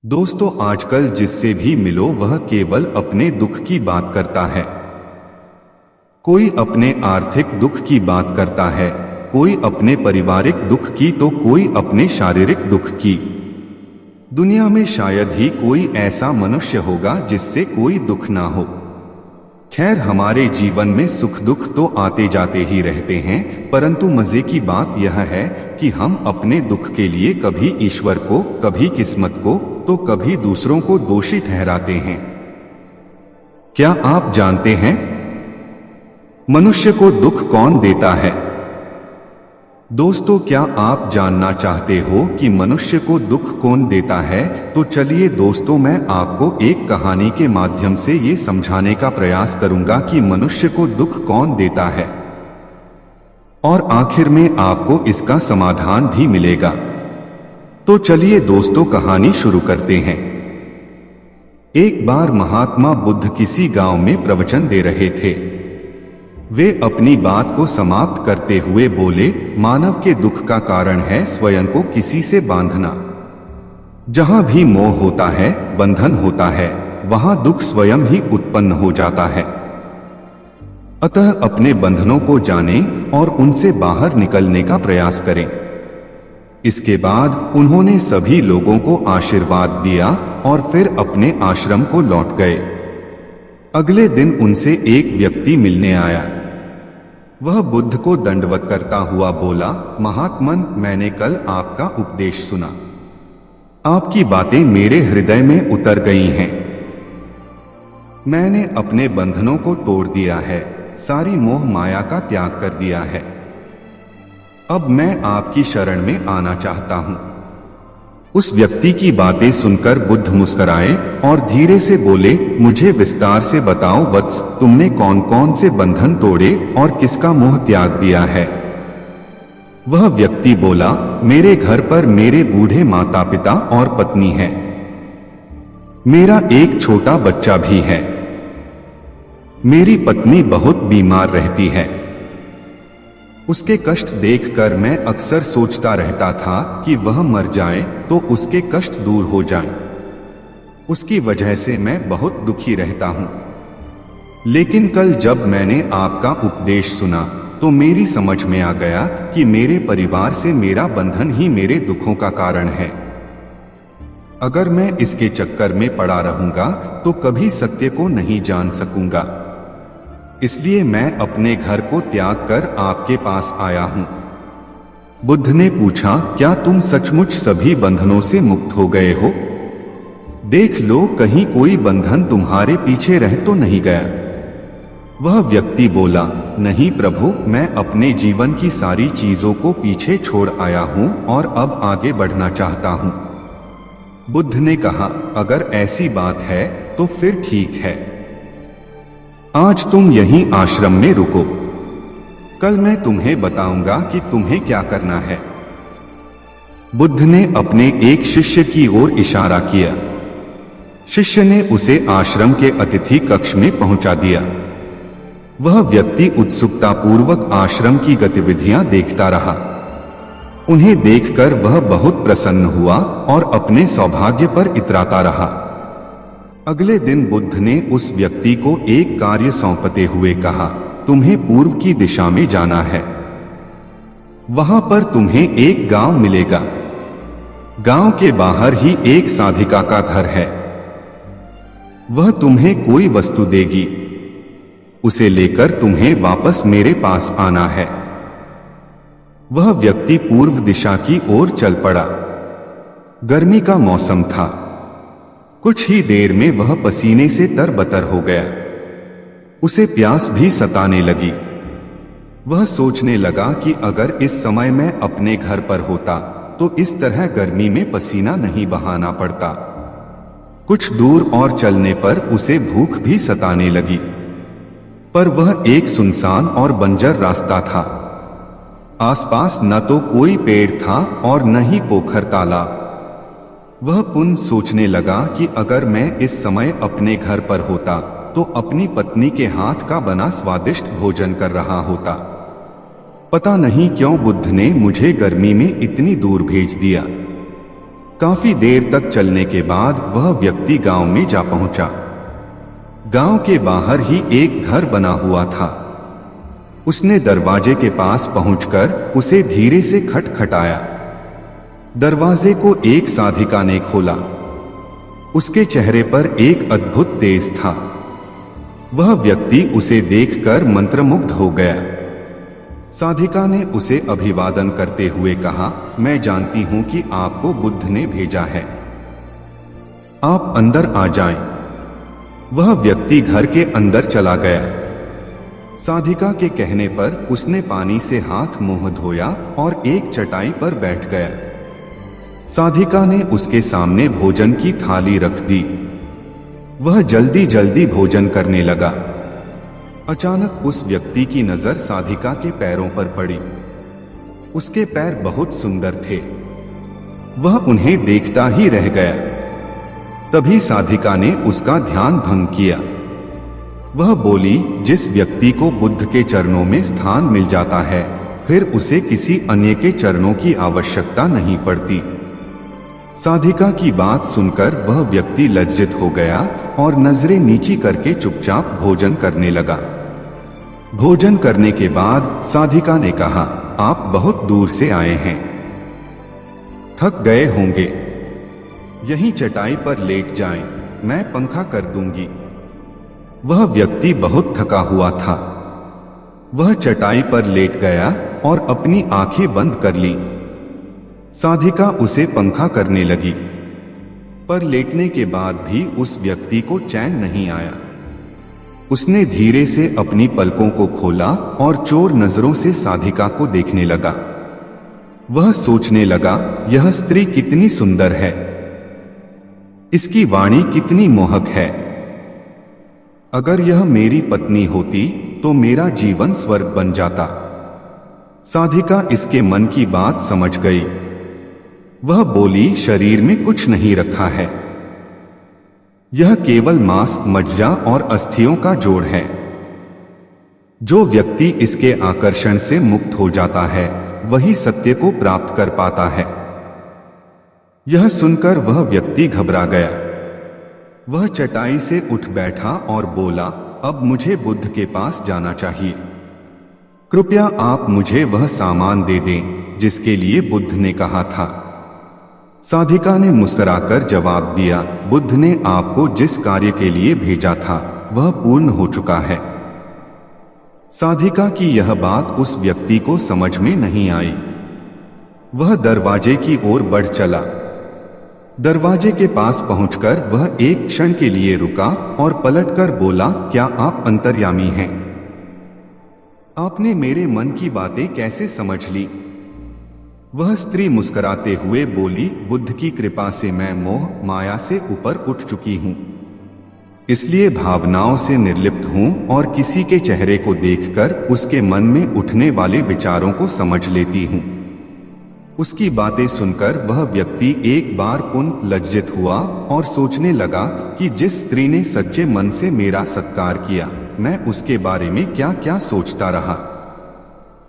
दोस्तों, आजकल जिससे भी मिलो वह केवल अपने दुख की बात करता है। कोई अपने आर्थिक दुख की बात करता है, कोई अपने पारिवारिक दुख की तो कोई अपने शारीरिक दुख की। दुनिया में शायद ही कोई ऐसा मनुष्य होगा जिससे कोई दुख ना हो। खैर, हमारे जीवन में सुख दुख तो आते जाते ही रहते हैं, परंतु मजे की बात यह है कि हम अपने दुख के लिए कभी ईश्वर को, कभी किस्मत को, तो कभी दूसरों को दोषी ठहराते हैं। क्या आप जानते हैं मनुष्य को दुख कौन देता है? दोस्तों, क्या आप जानना चाहते हो कि मनुष्य को दुख कौन देता है? तो चलिए दोस्तों, मैं आपको एक कहानी के माध्यम से ये समझाने का प्रयास करूंगा कि मनुष्य को दुख कौन देता है, और आखिर में आपको इसका समाधान भी मिलेगा। तो चलिए दोस्तों, कहानी शुरू करते हैं। एक बार महात्मा बुद्ध किसी गांव में प्रवचन दे रहे थे। वे अपनी बात को समाप्त करते हुए बोले, मानव के दुख का कारण है स्वयं को किसी से बांधना। जहां भी मोह होता है, बंधन होता है, वहां दुख स्वयं ही उत्पन्न हो जाता है। अतः अपने बंधनों को जानें और उनसे बाहर निकलने का प्रयास करें। इसके बाद उन्होंने सभी लोगों को आशीर्वाद दिया और फिर अपने आश्रम को लौट गए। अगले दिन उनसे एक व्यक्ति मिलने आया। वह बुद्ध को दंडवत करता हुआ बोला, महात्मन, मैंने कल आपका उपदेश सुना। आपकी बातें मेरे हृदय में उतर गई हैं। मैंने अपने बंधनों को तोड़ दिया है, सारी मोह माया का त्याग कर दिया है। अब मैं आपकी शरण में आना चाहता हूं। उस व्यक्ति की बातें सुनकर बुद्ध मुस्कुराए और धीरे से बोले, मुझे विस्तार से बताओ वत्स, तुमने कौन कौन से बंधन तोड़े और किसका मोह त्याग दिया है? वह व्यक्ति बोला, मेरे घर पर मेरे बूढ़े माता पिता और पत्नी है। मेरा एक छोटा बच्चा भी है। मेरी पत्नी बहुत बीमार रहती है। उसके कष्ट देखकर मैं अक्सर सोचता रहता था कि वह मर जाए तो उसके कष्ट दूर हो जाएं। उसकी वजह से मैं बहुत दुखी रहता हूं। लेकिन कल जब मैंने आपका उपदेश सुना तो मेरी समझ में आ गया कि मेरे परिवार से मेरा बंधन ही मेरे दुखों का कारण है। अगर मैं इसके चक्कर में पड़ा रहूंगा तो कभी सत्य को नहीं जान सकूंगा। इसलिए मैं अपने घर को त्याग कर आपके पास आया हूं। बुद्ध ने पूछा, क्या तुम सचमुच सभी बंधनों से मुक्त हो गए हो? देख लो, कहीं कोई बंधन तुम्हारे पीछे रह तो नहीं गया। वह व्यक्ति बोला, नहीं प्रभु, मैं अपने जीवन की सारी चीजों को पीछे छोड़ आया हूं और अब आगे बढ़ना चाहता हूं। बुद्ध ने कहा, अगर ऐसी बात है तो फिर ठीक है। आज तुम यहीं आश्रम में रुको। कल मैं तुम्हें बताऊंगा कि तुम्हें क्या करना है। बुद्ध ने अपने एक शिष्य की ओर इशारा किया। शिष्य ने उसे आश्रम के अतिथि कक्ष में पहुंचा दिया। वह व्यक्ति उत्सुकता पूर्वक आश्रम की गतिविधियां देखता रहा। उन्हें देखकर वह बहुत प्रसन्न हुआ और अपने सौभाग्य पर इतराता रहा। अगले दिन बुद्ध ने उस व्यक्ति को एक कार्य सौंपते हुए कहा, तुम्हें पूर्व की दिशा में जाना है। वहां पर तुम्हें एक गांव मिलेगा। गांव के बाहर ही एक साधिका का घर है। वह तुम्हें कोई वस्तु देगी। उसे लेकर तुम्हें वापस मेरे पास आना है। वह व्यक्ति पूर्व दिशा की ओर चल पड़ा। गर्मी का मौसम था। कुछ ही देर में वह पसीने से तरबतर हो गया। उसे प्यास भी सताने लगी। वह सोचने लगा कि अगर इस समय मैं अपने घर पर होता तो इस तरह गर्मी में पसीना नहीं बहाना पड़ता। कुछ दूर और चलने पर उसे भूख भी सताने लगी, पर वह एक सुनसान और बंजर रास्ता था। आसपास न तो कोई पेड़ था और न ही पोखर तालाब। वह पुनः सोचने लगा कि अगर मैं इस समय अपने घर पर होता तो अपनी पत्नी के हाथ का बना स्वादिष्ट भोजन कर रहा होता। पता नहीं क्यों बुद्ध ने मुझे गर्मी में इतनी दूर भेज दिया। काफी देर तक चलने के बाद वह व्यक्ति गांव में जा पहुंचा। गांव के बाहर ही एक घर बना हुआ था। उसने दरवाजे के पास पहुंचकर उसे धीरे से खटखटाया। दरवाजे को एक साधिका ने खोला। उसके चेहरे पर एक अद्भुत तेज था। वह व्यक्ति उसे देखकर मंत्रमुग्ध हो गया। साधिका ने उसे अभिवादन करते हुए कहा, मैं जानती हूं कि आपको बुद्ध ने भेजा है, आप अंदर आ जाएं। वह व्यक्ति घर के अंदर चला गया। साधिका के कहने पर उसने पानी से हाथ मुंह धोया और एक चटाई पर बैठ गया। साधिका ने उसके सामने भोजन की थाली रख दी। वह जल्दी जल्दी भोजन करने लगा। अचानक उस व्यक्ति की नजर साधिका के पैरों पर पड़ी। उसके पैर बहुत सुंदर थे। वह उन्हें देखता ही रह गया। तभी साधिका ने उसका ध्यान भंग किया। वह बोली, जिस व्यक्ति को बुद्ध के चरणों में स्थान मिल जाता है, फिर उसे किसी अन्य के चरणों की आवश्यकता नहीं पड़ती। साधिका की बात सुनकर वह व्यक्ति लज्जित हो गया और नजरें नीची करके चुपचाप भोजन करने लगा। भोजन करने के बाद साधिका ने कहा, आप बहुत दूर से आए हैं, थक गए होंगे, यहीं चटाई पर लेट जाएं, मैं पंखा कर दूंगी। वह व्यक्ति बहुत थका हुआ था। वह चटाई पर लेट गया और अपनी आंखें बंद कर ली। साधिका उसे पंखा करने लगी, पर लेटने के बाद भी उस व्यक्ति को चैन नहीं आया। उसने धीरे से अपनी पलकों को खोला और चोर नजरों से साधिका को देखने लगा। वह सोचने लगा, यह स्त्री कितनी सुंदर है, इसकी वाणी कितनी मोहक है। अगर यह मेरी पत्नी होती तो मेरा जीवन स्वर्ग बन जाता। साधिका इसके मन की बात समझ गई। वह बोली, शरीर में कुछ नहीं रखा है, यह केवल मांस, मज्जा और अस्थियों का जोड़ है। जो व्यक्ति इसके आकर्षण से मुक्त हो जाता है, वही सत्य को प्राप्त कर पाता है। यह सुनकर वह व्यक्ति घबरा गया। वह चटाई से उठ बैठा और बोला, अब मुझे बुद्ध के पास जाना चाहिए। कृपया आप मुझे वह सामान दे दें जिसके लिए बुद्ध ने कहा था। साधिका ने मुस्कुराकर जवाब दिया, बुद्ध ने आपको जिस कार्य के लिए भेजा था वह पूर्ण हो चुका है। साधिका की यह बात उस व्यक्ति को समझ में नहीं आई। वह दरवाजे की ओर बढ़ चला। दरवाजे के पास पहुंचकर वह एक क्षण के लिए रुका और पलटकर बोला, क्या आप अंतर्यामी हैं? आपने मेरे मन की बातें कैसे समझ ली? वह स्त्री मुस्कुराते हुए बोली, बुद्ध की कृपा से मैं मोह माया से ऊपर उठ चुकी हूं, इसलिए भावनाओं से निर्लिप्त हूं और किसी के चेहरे को देखकर उसके मन में उठने वाले विचारों को समझ लेती हूं। उसकी बातें सुनकर वह व्यक्ति एक बार पुनः लज्जित हुआ और सोचने लगा कि जिस स्त्री ने सच्चे मन से मेरा सत्कार किया, मैं उसके बारे में क्या क्या सोचता रहा।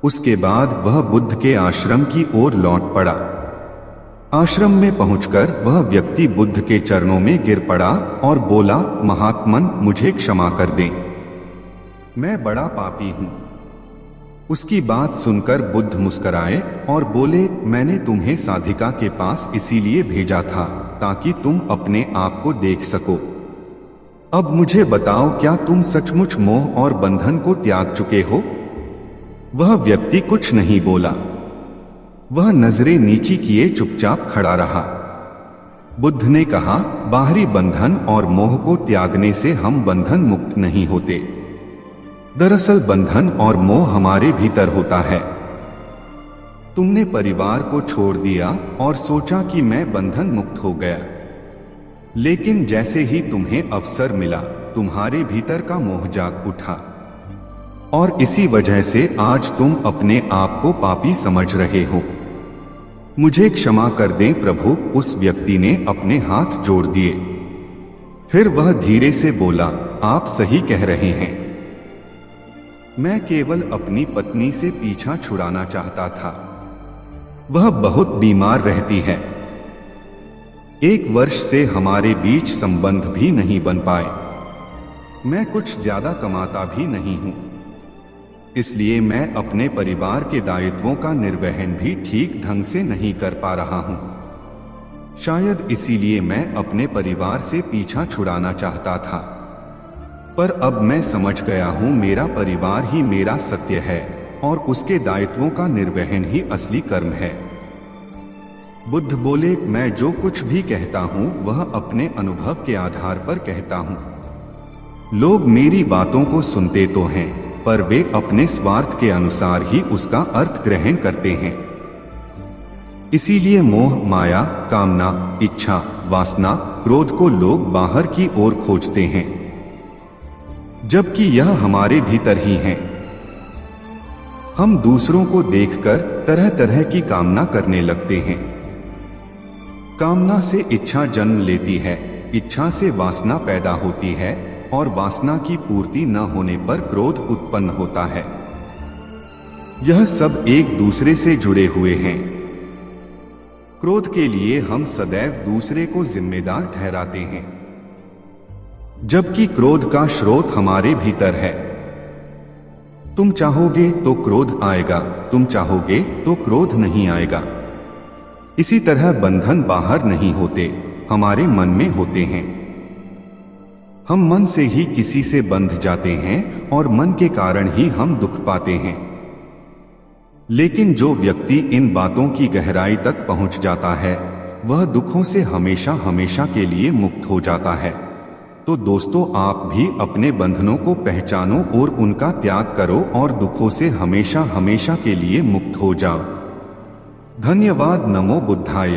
उसके बाद वह बुद्ध के आश्रम की ओर लौट पड़ा। आश्रम में पहुंचकर वह व्यक्ति बुद्ध के चरणों में गिर पड़ा और बोला, महात्मन, मुझे क्षमा कर दें, मैं बड़ा पापी हूं। उसकी बात सुनकर बुद्ध मुस्कुराए और बोले, मैंने तुम्हें साधिका के पास इसीलिए भेजा था ताकि तुम अपने आप को देख सको। अब मुझे बताओ, क्या तुम सचमुच मोह और बंधन को त्याग चुके हो? वह व्यक्ति कुछ नहीं बोला। वह नजरें नीची किए चुपचाप खड़ा रहा। बुद्ध ने कहा, बाहरी बंधन और मोह को त्यागने से हम बंधन मुक्त नहीं होते। दरअसल बंधन और मोह हमारे भीतर होता है। तुमने परिवार को छोड़ दिया और सोचा कि मैं बंधन मुक्त हो गया, लेकिन जैसे ही तुम्हें अवसर मिला, तुम्हारे भीतर का मोह जाग उठा और इसी वजह से आज तुम अपने आप को पापी समझ रहे हो। मुझे क्षमा कर दें प्रभु। उस व्यक्ति ने अपने हाथ जोड़ दिए। फिर वह धीरे से बोला, आप सही कह रहे हैं, मैं केवल अपनी पत्नी से पीछा छुड़ाना चाहता था। वह बहुत बीमार रहती है। 1 वर्ष से हमारे बीच संबंध भी नहीं बन पाए। मैं कुछ ज्यादा कमाता भी नहीं हूं, इसलिए मैं अपने परिवार के दायित्वों का निर्वहन भी ठीक ढंग से नहीं कर पा रहा हूं। शायद इसीलिए मैं अपने परिवार से पीछा छुड़ाना चाहता था, पर अब मैं समझ गया हूं मेरा परिवार ही मेरा सत्य है और उसके दायित्वों का निर्वहन ही असली कर्म है। बुद्ध बोले, मैं जो कुछ भी कहता हूं वह अपने अनुभव के आधार पर कहता हूं। लोग मेरी बातों को सुनते तो हैं, पर वे अपने स्वार्थ के अनुसार ही उसका अर्थ ग्रहण करते हैं। इसीलिए मोह, माया, कामना, इच्छा, वासना, क्रोध को लोग बाहर की ओर खोजते हैं, जबकि यह हमारे भीतर ही है। हम दूसरों को देखकर तरह तरह की कामना करने लगते हैं। कामना से इच्छा जन्म लेती है, इच्छा से वासना पैदा होती है और वासना की पूर्ति न होने पर क्रोध उत्पन्न होता है। यह सब एक दूसरे से जुड़े हुए हैं। क्रोध के लिए हम सदैव दूसरे को जिम्मेदार ठहराते हैं, जबकि क्रोध का स्रोत हमारे भीतर है। तुम चाहोगे तो क्रोध आएगा, तुम चाहोगे तो क्रोध नहीं आएगा। इसी तरह बंधन बाहर नहीं होते, हमारे मन में होते हैं। हम मन से ही किसी से बंध जाते हैं और मन के कारण ही हम दुख पाते हैं। लेकिन जो व्यक्ति इन बातों की गहराई तक पहुंच जाता है, वह दुखों से हमेशा हमेशा के लिए मुक्त हो जाता है। तो दोस्तों, आप भी अपने बंधनों को पहचानो और उनका त्याग करो और दुखों से हमेशा हमेशा के लिए मुक्त हो जाओ। धन्यवाद। नमो बुद्धाय।